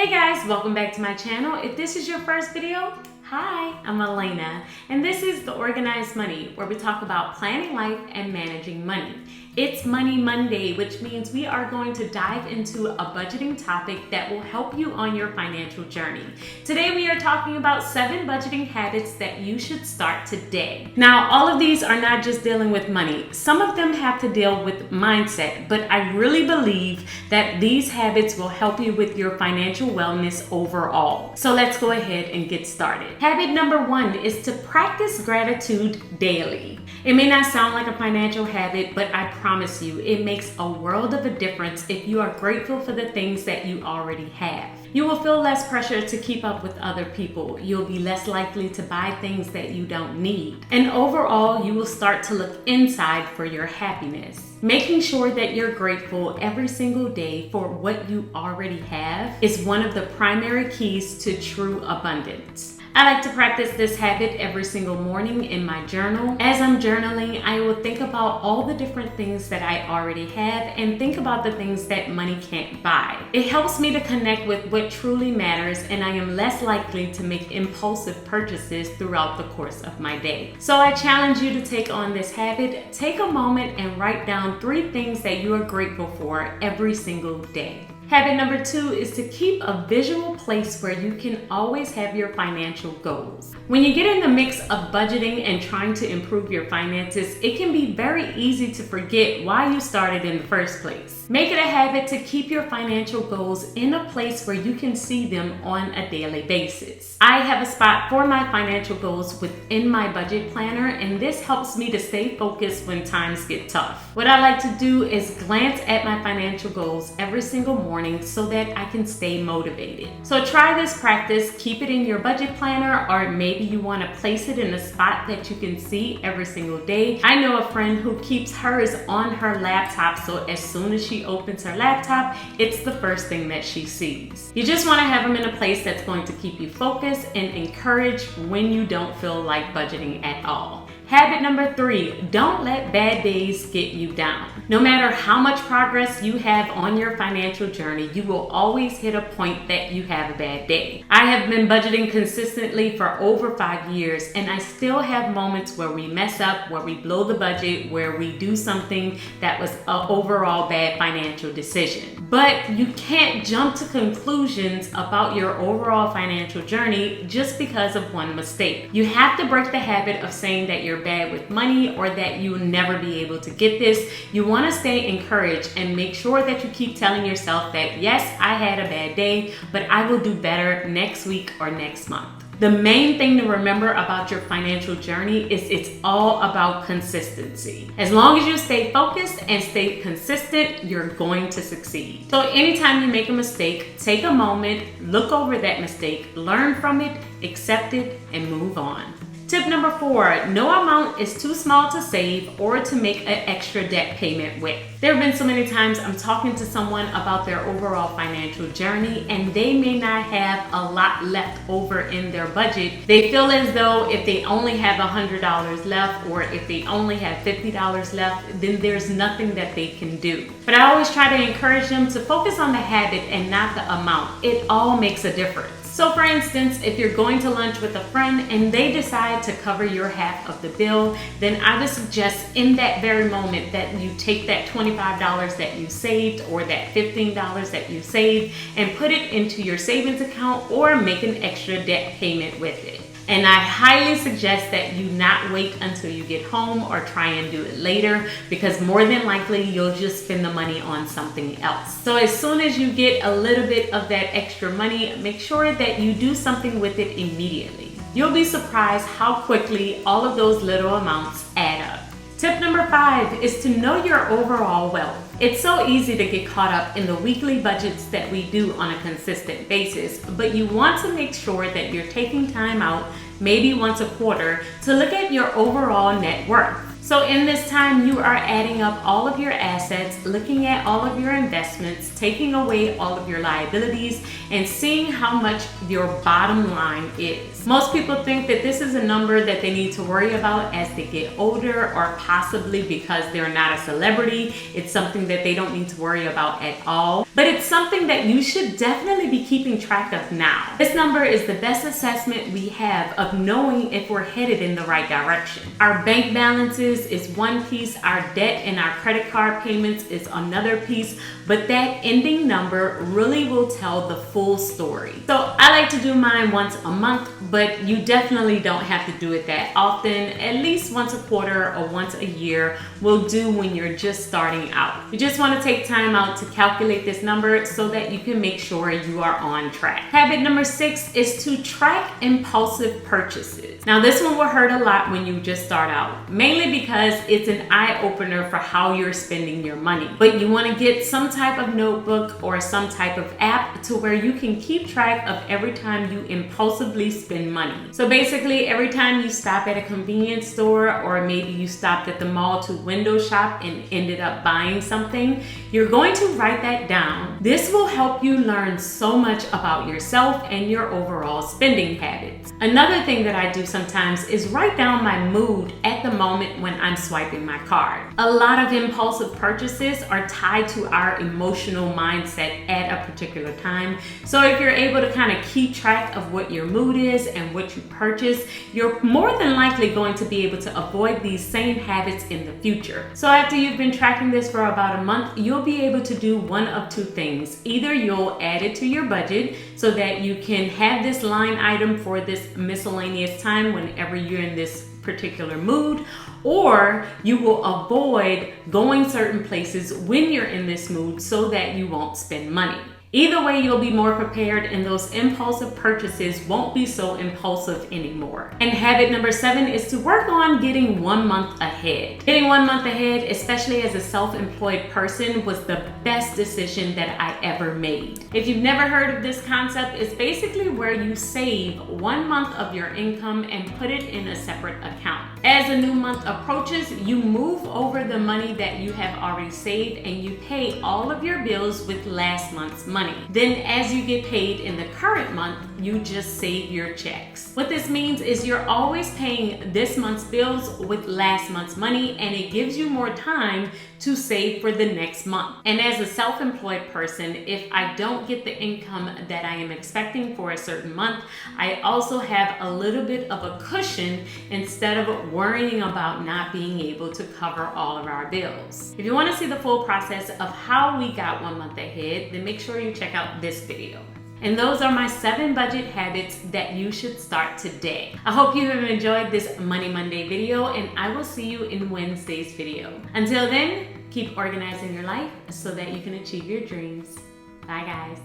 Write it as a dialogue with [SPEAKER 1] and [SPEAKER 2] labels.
[SPEAKER 1] Hey guys, welcome back to my channel. If this is your first video, hi, I'm Elena, and this is The Organized Money, where we talk about planning life and managing money. It's Money Monday, which means we are going to dive into a budgeting topic that will help you on your financial journey. Today we are talking about 7 budgeting habits that you should start today. Now, all of these are not just dealing with money. Some of them have to deal with mindset, but I really believe that these habits will help you with your financial wellness overall. So let's go ahead and get started. Habit number 1 is to practice gratitude daily. It may not sound like a financial habit, but I promise you, it makes a world of a difference if you are grateful for the things that you already have. You will feel less pressure to keep up with other people. You'll be less likely to buy things that you don't need. And overall, you will start to look inside for your happiness. Making sure that you're grateful every single day for what you already have is one of the primary keys to true abundance. I like to practice this habit every single morning in my journal. As I'm journaling, I will think about all the different things that I already have and think about the things that money can't buy. It helps me to connect with what truly matters, and I am less likely to make impulsive purchases throughout the course of my day. So I challenge you to take on this habit. Take a moment and write down 3 things that you are grateful for every single day. Habit number 2 is to keep a visual place where you can always have your financial goals. When you get in the mix of budgeting and trying to improve your finances, it can be very easy to forget why you started in the first place. Make it a habit to keep your financial goals in a place where you can see them on a daily basis. I have a spot for my financial goals within my budget planner, and this helps me to stay focused when times get tough. What I like to do is glance at my financial goals every single morning so that I can stay motivated. So try this practice, keep it in your budget planner, or maybe you want to place it in a spot that you can see every single day. I know a friend who keeps hers on her laptop, so as soon as she opens her laptop, it's the first thing that she sees. You just want to have them in a place that's going to keep you focused and encouraged when you don't feel like budgeting at all. Habit number 3, don't let bad days get you down. No matter how much progress you have on your financial journey, you will always hit a point that you have a bad day. I have been budgeting consistently for over 5 years, and I still have moments where we mess up, where we blow the budget, where we do something that was an overall bad financial decision. But you can't jump to conclusions about your overall financial journey just because of one mistake. You have to break the habit of saying that you're bad with money or that you'll never be able to get this. You want to stay encouraged and make sure that you keep telling yourself that yes, I had a bad day, but I will do better next week or next month. The main thing to remember about your financial journey is it's all about consistency. As long as you stay focused and stay consistent, you're going to succeed. So anytime you make a mistake, take a moment, look over that mistake, learn from it, accept it, and move on. Tip number 4, no amount is too small to save or to make an extra debt payment with. There have been so many times I'm talking to someone about their overall financial journey and they may not have a lot left over in their budget. They feel as though if they only have $100 left or if they only have $50 left, then there's nothing that they can do. But I always try to encourage them to focus on the habit and not the amount. It all makes a difference. So for instance, if you're going to lunch with a friend and they decide to cover your half of the bill, then I would suggest in that very moment that you take that $25 that you saved or that $15 that you saved and put it into your savings account or make an extra debt payment with it. And I highly suggest that you not wait until you get home or try and do it later, because more than likely you'll just spend the money on something else. So as soon as you get a little bit of that extra money, make sure that you do something with it immediately. You'll be surprised how quickly all of those little amounts add up. Tip number 5 is to know your overall wealth. It's so easy to get caught up in the weekly budgets that we do on a consistent basis, but you want to make sure that you're taking time out, maybe once a quarter, to look at your overall net worth. So in this time, you are adding up all of your assets, looking at all of your investments, taking away all of your liabilities, and seeing how much your bottom line is. Most people think that this is a number that they need to worry about as they get older, or possibly because they're not a celebrity, it's something that they don't need to worry about at all. But it's something that you should definitely be keeping track of now. This number is the best assessment we have of knowing if we're headed in the right direction. Our bank balances is one piece, our debt and our credit card payments is another piece, but that ending number really will tell the full story. So I like to do mine once a month, but you definitely don't have to do it that often. At least once a quarter or once a year will do when you're just starting out. You just want to take time out to calculate this number so that you can make sure you are on track. Habit number 6 is to track impulsive purchases. Now this one will hurt a lot when you just start out, mainly because it's an eye-opener for how you're spending your money. But you want to get some type of notebook or some type of app to where you can keep track of every time you impulsively spend money. So basically, every time you stop at a convenience store, or maybe you stopped at the mall to window shop and ended up buying something, you're going to write that down. This will help you learn so much about yourself and your overall spending habits. Another thing that I do sometimes is write down my mood at the moment when I'm swiping my card. A lot of impulsive purchases are tied to our emotional mindset at a particular time. So if you're able to kind of keep track of what your mood is and what you purchase, you're more than likely going to be able to avoid these same habits in the future. So after you've been tracking this for about a month, you'll be able to do one of two things. Either you'll add it to your budget so that you can have this line item for this miscellaneous time whenever you're in this particular mood, or you will avoid going certain places when you're in this mood so that you won't spend money. Either way, you'll be more prepared and those impulsive purchases won't be so impulsive anymore. And habit number 7 is to work on getting 1 month ahead. Getting 1 month ahead, especially as a self-employed person, was the best decision that I ever made. If you've never heard of this concept, it's basically where you save 1 month of your income and put it in a separate account. As a new month approaches, you move over the money that you have already saved and you pay all of your bills with last month's money. Then as you get paid in the current month, you just save your checks. What this means is you're always paying this month's bills with last month's money, and it gives you more time to save for the next month. And as a self-employed person, if I don't get the income that I am expecting for a certain month, I also have a little bit of a cushion instead of worrying about not being able to cover all of our bills. If you want to see the full process of how we got 1 month ahead, then make sure you check out this video. And those are my 7 budget habits that you should start today. I hope you have enjoyed this Money Monday video, and I will see you in Wednesday's video. Until then, keep organizing your life so that you can achieve your dreams. Bye guys.